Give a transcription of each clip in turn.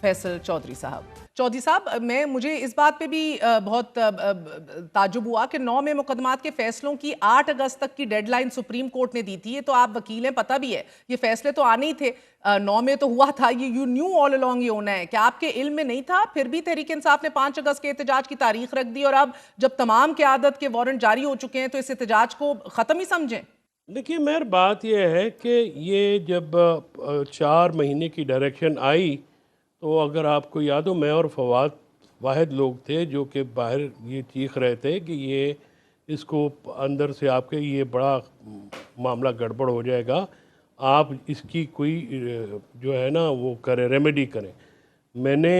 फैसल चौधरी साहब। चौधरी साहब, मुझे इस बात पे भी बहुत ताज्जुब हुआ कि 9 में मुकदमात के फैसलों की 8 अगस्त तक की डेडलाइन सुप्रीम कोर्ट ने दी थी। ये तो आप वकील हैं, पता भी है, ये फैसले तो आने ही थे। 9 में तो हुआ था, ये यू न्यू ऑल अलोंग ये होना है। क्या आपके इल्म में नहीं था? फिर भी तहरीक इंसाफ ने 5 अगस्त के एहतजाज की तारीख रख दी, और अब जब तमाम क़यादत के वारंट जारी हो चुके हैं तो इस एहतजाज को ख़त्म ही समझें? देखिए मेहर, बात यह है कि ये जब 4 महीने की डायरेक्शन आई, तो अगर आपको याद हो, मैं और फवाद वाहिद लोग थे जो कि बाहर ये चीख रहे थे कि ये इसको अंदर से आपके ये बड़ा मामला गड़बड़ हो जाएगा, आप इसकी कोई जो है ना वो करें, रेमेडी करें। मैंने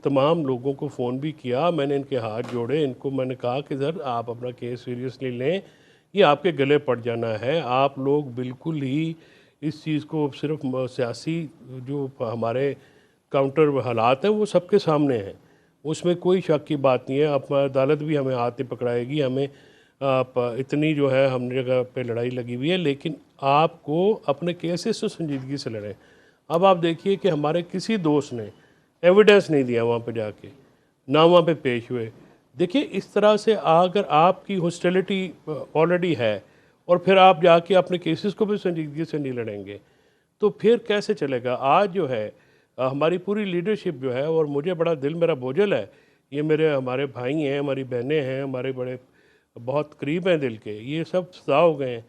तमाम लोगों को फ़ोन भी किया, मैंने इनके हाथ जोड़े, इनको मैंने कहा कि सर आप अपना केस सीरियसली लें, ये आपके गले पड़ जाना है। आप लोग बिल्कुल ही इस चीज़ को सिर्फ सियासी जो हमारे काउंटर हालात हैं वो सबके सामने हैं, उसमें कोई शक की बात नहीं है। अब अदालत भी हमें हाथ नहीं पकड़ाएगी, हमें इतनी जो है हम जगह पे लड़ाई लगी हुई है, लेकिन आपको अपने केसेस तो संजीदगी से लड़ें। अब आप देखिए कि हमारे किसी दोस्त ने एविडेंस नहीं दिया वहाँ पे जाके, ना वहाँ पे पेश हुए। देखिए इस तरह से अगर आपकी हॉस्टिलिटी ऑलरेडी है और फिर आप जाके अपने केसेस को भी संजीदगी से नहीं लड़ेंगे तो फिर कैसे चलेगा। आज जो है हमारी पूरी लीडरशिप जो है, और मुझे बड़ा दिल मेरा बोझल है, ये हमारे भाई हैं, हमारी बहनें हैं, हमारे बड़े बहुत करीब हैं दिल के, ये सब सजा हो गए हैं।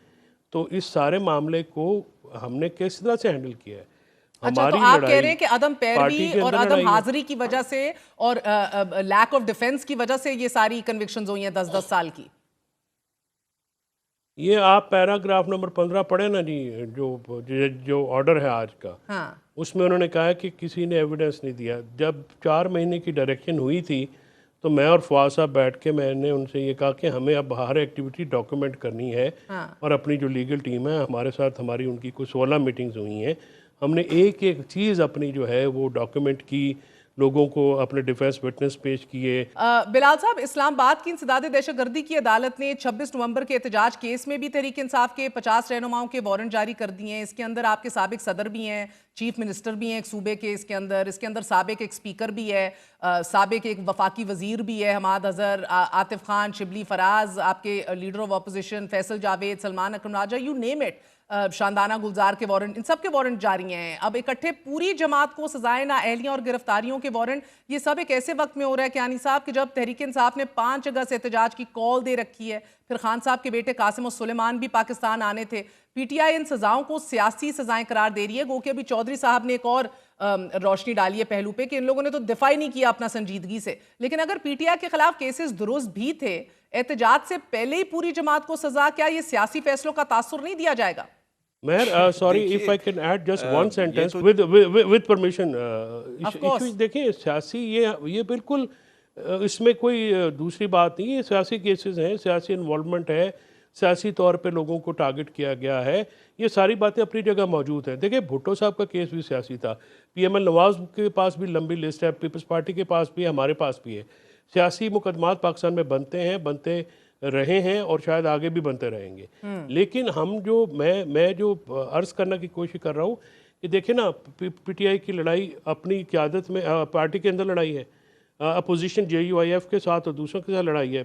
तो इस सारे मामले को हमने किस तरह से हैंडल किया है। अच्छा, तो हमारी आप कह रहे लड़ाई हैं कि अदम पार्टी पैरवी के और अंदर अदम लड़ाई है। हाजिरी की वजह से और लैक ऑफ डिफेंस की वजह से ये सारी कन्विक्शंस हुई हैं 10-10 साल की। ये आप पैराग्राफ नंबर 15 पढ़े ना जी, जो ऑर्डर है आज का, हाँ, उसमें उन्होंने कहा है कि किसी ने एविडेंस नहीं दिया। जब 4 महीने की डायरेक्शन हुई थी तो मैं और फवाद साहब बैठ के मैंने उनसे ये कहा कि हमें अब हर एक्टिविटी डॉक्यूमेंट करनी है, हाँ। और अपनी जो लीगल टीम है हमारे साथ, हमारी उनकी कुछ 16 मीटिंग्स हुई हैं, हमने एक एक चीज़ अपनी जो है वो डॉक्यूमेंट की, लोगों को अपने डिफेंस विटनेस पेश किए। बिलाल साहब, इस्लामाबाद की इंसदाद दहशतगर्दी की अदालत ने 26 नवंबर के एहतजाज केस में भी तहरीक इंसाफ के 50 रहनुमाओं के वारंट जारी कर दिए हैं। इसके अंदर आपके साबिक सदर भी हैं, चीफ मिनिस्टर भी हैं एक सूबे के, इसके अंदर साबिक एक स्पीकर भी है, साबिक एक वफाकी वजीर भी है, हमाद अजहर, आतिफ खान, शिबली फराज, आपके leader of opposition Faisal Javed, Salman Akram Raja, you name it, Shandana Gulzar के वारंट, इन सब के वारंट जारी हैं। अब इकट्ठे पूरी जमात को सजाएं ना अहलियां और गिरफ्तारियों के वारंट, ये सब एक ऐसे वक्त में हो रहा है कियानी साहब कि जब तहरीक इंसाफ ने 5 अगस्त एहतजाज की कॉल दे रखी है, फिर खान साहब के बेटे कासिम और सुलेमान भी पाकिस्तान आने थे। पीटीआई इन सजाओं को सियासी सजाएं करार दे रही है। गो कि अभी चौधरी साहब ने एक और रोशनी डाली है पहलू पे कि इन लोगों ने तो दिफा ही नहीं किया अपना संजीदगी से। लेकिन अगर पीटीआई के खिलाफ केसेस दुरुस्त भी थे, एहतजाज से पहले ही पूरी जमात को सजा, क्या ये सियासी फैसलों का तासुर नहीं दिया जाएगा? Mayor, sorry if I can add just one sentence with permission. Of course. देखिए सियासी ये बिल्कुल इसमें कोई दूसरी बात नहीं है। सियासी केसेस हैं, सियासी इन्वॉल्वमेंट है, सियासी तौर पे लोगों को टारगेट किया गया है, ये सारी बातें अपनी जगह मौजूद हैं। देखिए भुट्टो साहब का केस भी सियासी था, पीएमएल नवाज के पास भी लंबी लिस्ट है, पीपल्स पार्टी के पास भी है, हमारे पास भी है। सियासी मुकदमात पाकिस्तान में बनते हैं, बनते रहे हैं और शायद आगे भी बनते रहेंगे। लेकिन हम जो मैं जो अर्ज करने की कोशिश कर रहा हूँ कि देखिए ना, पीटीआई की लड़ाई अपनी क़यादत में पार्टी के अंदर लड़ाई है, अपोजिशन जेयूआईएफ के साथ और दूसरों के साथ लड़ाई है।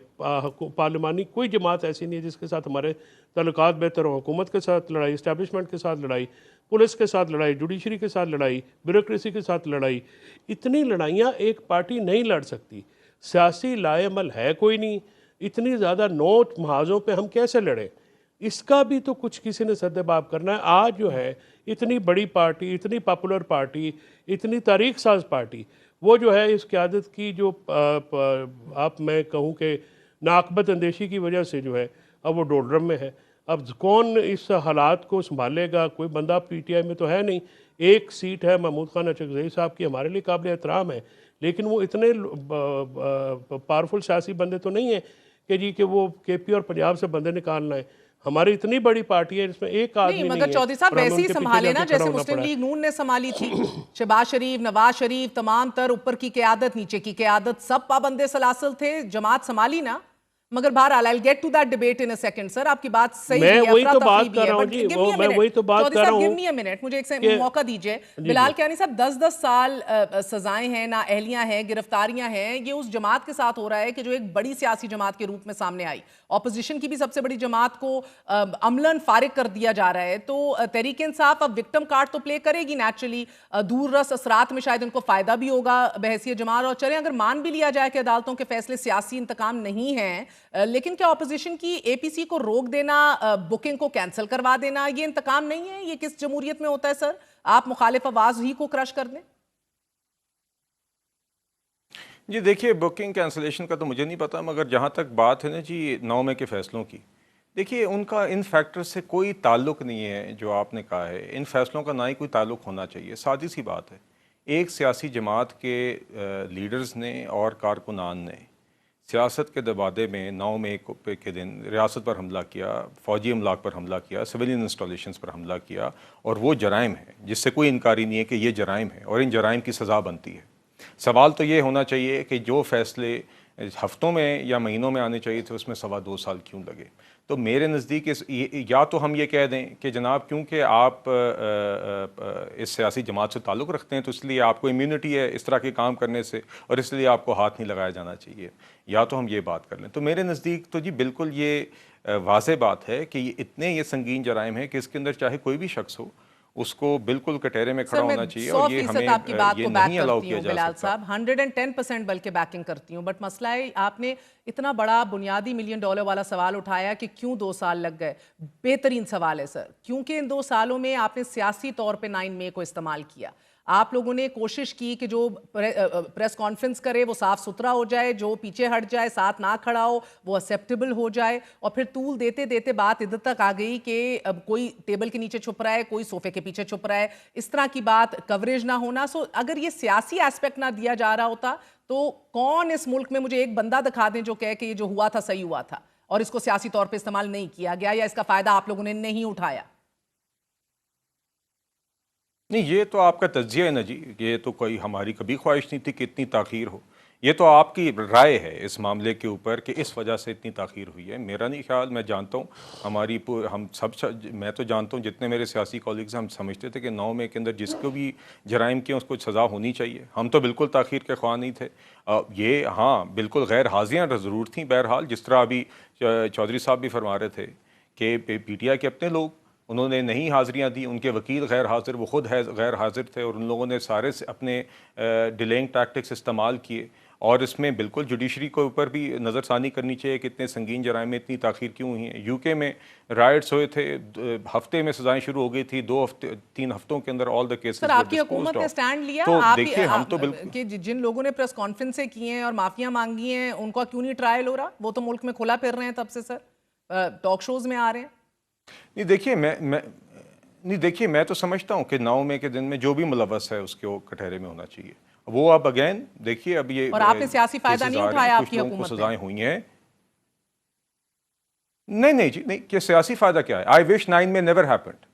पार्लिमानी कोई जमात ऐसी नहीं है जिसके साथ हमारे ताल्लुकात बेहतर हो। हुकूमत के साथ लड़ाई, इस्टेब्लिशमेंट के साथ लड़ाई, पुलिस के साथ लड़ाई, जुडिशरी के साथ लड़ाई, ब्यूरोक्रेसी के साथ लड़ाई। इतनी लड़ाइयाँ एक पार्टी नहीं लड़ सकती। सियासी लाएमल है कोई नहीं, इतनी ज़्यादा नोट महाजों पे हम कैसे लड़ें, इसका भी तो कुछ किसी ने सद्देबाब करना है। आज जो है इतनी बड़ी पार्टी, इतनी पॉपुलर पार्टी, इतनी तारीख साज पार्टी, वो जो है इस क़यादत की जो आप मैं कहूँ कि नाकबत अंदेशी की वजह से जो है अब वो डोलरम में है। अब कौन इस हालात को संभालेगा? कोई बंदा पीटीआई में तो है नहीं। एक सीट है महमूद खान अचकज़ई साहब की, हमारे लिए काबिल एहतराम है, लेकिन वो इतने पावरफुल सियासी बंदे तो नहीं है कि जी कि वो केपी और पंजाब से बंदे निकालना है। हमारी इतनी बड़ी पार्टी है जिसमें एक आदमी नहीं, नहीं मगर है चौधरी साहब और हमें वैसे ही उनके पीछे संभाले ना जाके खड़ा जैसे होना मुस्लिम पड़ा है। लीग नून ने संभाली थी। शहबाज शरीफ, नवाज शरीफ, तमाम तर ऊपर की क़यादत, नीचे की क़यादत, सब पाबंदे सलासल थे, जमात संभाली ना। मगर बहरहाल I get to that debate in a second sir, आपकी बात सही मैं है, वही तो अफरा बात तफरी भी कर है, रहा हूँ बट जी, गिव मी अ मैं मिनट, वही तो बात चौधरी कर रहा साहब गिव हूँ मी अ मिनट, मुझे एक मौका दीजिए। जी। बिलाल कियानी साहब 10-10 साल सजाएं हैं, ना अहलियां हैं, गिरफ्तारियां हैं, ये उस जमात के साथ हो रहा है कि जो एक बड़ी सियासी जमात के रूप में सामने आई, ऑपोजिशन की भी सबसे बड़ी जमात को अमलन फारिग कर दिया जा रहा है। तो तहरीक इंसाफ अब विक्टिम कार्ड तो प्ले करेगी नेचुरली, दूर रस असरात में शायद उनको फायदा भी होगा बहैसियत जमात। और चलें अगर मान भी लिया जाए कि अदालतों के फैसले सियासी इंतकाम नहीं है, लेकिन क्या ऑपोजिशन की एपीसी को रोक देना, बुकिंग को कैंसिल करवा देना, ये इंतकाम नहीं है? ये किस जमहूरियत में होता है सर? आप मुखालिफ आवाज ही को क्रश कर दें? जी देखिए, बुकिंग कैंसिलेशन का तो मुझे नहीं पता, मगर जहाँ तक बात है ना जी 9 मई के फैसलों की, देखिए उनका इन फैक्टर से कोई ताल्लुक नहीं है जो आपने कहा है। इन फैसलों का ना ही कोई ताल्लुक होना चाहिए, सादी सी बात है। एक सियासी जमात के लीडर्स ने और कारकुनान ने सियासत के दबादे में 9 मई के दिन रियासत पर हमला किया, फ़ौजी अमलाक पर हमला किया, सिविलियन इंस्टॉलेशंस पर हमला किया, और वो जराइम है जिससे कोई इनकारी नहीं है कि ये जराइम है और इन जराइम की सज़ा बनती है। सवाल तो ये होना चाहिए कि जो फैसले हफ्तों में या महीनों में आने चाहिए थे उसमें 2.25 साल क्यों लगे। तो मेरे नज़दीक या तो हम ये कह दें कि जनाब क्योंकि आप इस सियासी जमात से ताल्लुक़ रखते हैं तो इसलिए आपको इम्यूनिटी है इस तरह के काम करने से और इसलिए आपको हाथ नहीं लगाया जाना चाहिए, या तो हम ये बात कर लें। तो मेरे नज़दीक तो जी बिल्कुल ये वाज़ेह बात है कि इतने ये संगीन जराइम है कि इसके अंदर चाहे कोई भी शख्स हो उसको बिल्कुल कटहरे में खड़ा होना चाहिए, और ये हमें आपकी बात ये को बैक नहीं अलाउ करती किया हूँ जा बिलाल सकता। साहब, 110% बल्कि बैकिंग करती हूँ। बट मसला है, आपने इतना बड़ा बुनियादी $1 मिलियन वाला सवाल उठाया कि क्यों 2 साल लग गए। बेहतरीन सवाल है सर, क्योंकि इन 2 सालों में आपने सियासी तौर पे 9 मई को इस्तेमाल किया। आप लोगों ने कोशिश की कि जो प्रेस कॉन्फ्रेंस करे वो साफ सुथरा हो जाए, जो पीछे हट जाए, साथ ना खड़ा हो, वो एक्सेप्टेबल हो जाए। और फिर तूल देते देते बात इधर तक आ गई कि अब कोई टेबल के नीचे छुप रहा है, कोई सोफे के पीछे छुप रहा है, इस तरह की बात, कवरेज ना होना। सो अगर ये सियासी एस्पेक्ट ना दिया जा रहा होता तो कौन इस मुल्क में, मुझे एक बंदा दिखा दें जो कहे कि ये जो हुआ था सही हुआ था और इसको सियासी तौर पर इस्तेमाल नहीं किया गया या इसका फायदा आप लोगों ने नहीं उठाया? नहीं, ये तो आपका तज्जिया है ना जी, ये तो कोई हमारी कभी ख्वाहिश नहीं थी कि इतनी ताख़ीर हो। ये तो आपकी राय है इस मामले के ऊपर कि इस वजह से इतनी ताख़ीर हुई है। मेरा नहीं ख्याल, मैं जानता हूँ हम सब, मैं तो जानता हूँ जितने मेरे सियासी कॉलीग्स हम समझते थे कि 9 मई के अंदर जिसको भी जराइम किए उसको सज़ा होनी चाहिए। हम तो बिल्कुल ताख़ीर के ख्वाह नहीं थे। ये हाँ बिल्कुल गैर हाज़ियाँ ज़रूर थी। बहरहाल जिस तरह अभी चौधरी साहब भी फरमा रहे थे कि PTI के अपने लोग, उन्होंने नहीं हाज़िरियाँ दी, उनके वकील गैर हाज़िर, वो खुद गैर हाज़िर थे, और उन लोगों ने सारे से अपने डिलेइंग टैक्टिक्स इस्तेमाल किए। और इसमें बिल्कुल जुडिशरी के ऊपर भी नज़रसानी करनी चाहिए कि इतने संगीन जराइम में इतनी ताख़ीर क्यों हुई है। UK में राइट्स हुए थे, हफ्ते में सजाएं शुरू हो गई थी, 2-3 हफ्तों के अंदर ऑल द केसेस। सर आपकी हुकूमत ने स्टैंड लिया? तो आप देखिए हम तो बिल्कुल कि जिन लोगों ने प्रेस कॉन्फ्रेंसें की हैं और माफिया मांगी हैं उनका क्यों नहीं ट्रायल हो रहा? वो तो मुल्क में खुला फिर रहे हैं तब से सर, टॉक शोज में आ रहे हैं। नहीं देखिए, मैं तो समझता हूँ कि 9 मई के दिन में जो भी मुलव्वस है उसके कटहरे में होना चाहिए। वो अब अगेन देखिए, अब ये और आपने सियासी फायदा नहीं उठाया, आपकी हुकूमत को सजाएं हुई हैं। नहीं जी, नहीं, कि सियासी फायदा क्या है? आई विश 9 में नेवर हैपेंड।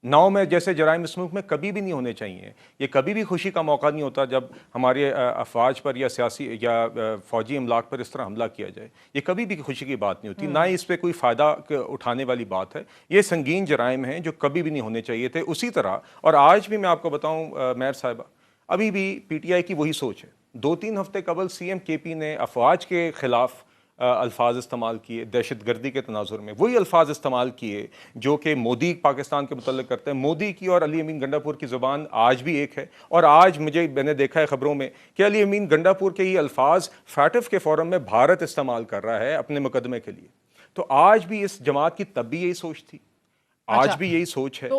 9 में जैसे जराइम इस मुल्क में कभी भी नहीं होने चाहिए। ये कभी भी खुशी का मौका नहीं होता जब हमारे अफवाज पर या सियासी या फौजी अमलाक पर इस तरह हमला किया जाए। ये कभी भी खुशी की बात नहीं होती, ना ही इस पर कोई फ़ायदा उठाने वाली बात है। ये संगीन जराइम हैं जो कभी भी नहीं होने चाहिए थे। उसी तरह, और आज भी मैं आपको बताऊँ मेयर साहिबा, अभी भी PTI की वही सोच है। 2-3 हफ्ते कबल CM KP ने अफवाज के ख़िलाफ़ अल्फाज इस्तेमाल किए, दहशतगर्दी के तनाजुर में वही अल्फाज इस्तेमाल किए जो कि मोदी पाकिस्तान के मुतल्लिक़ करते हैं। मोदी की और अली अमीन गंडापुर की ज़ुबान आज भी एक है, और आज मैंने देखा है ख़बरों में कि अली अमीन गंडापुर के ये अल्फाज FATF के फ़ोरम में भारत इस्तेमाल कर रहा है अपने मुकदमे के लिए। तो आज भी इस जमात की तब भी यही सोच थी, आज भी यही सोच है।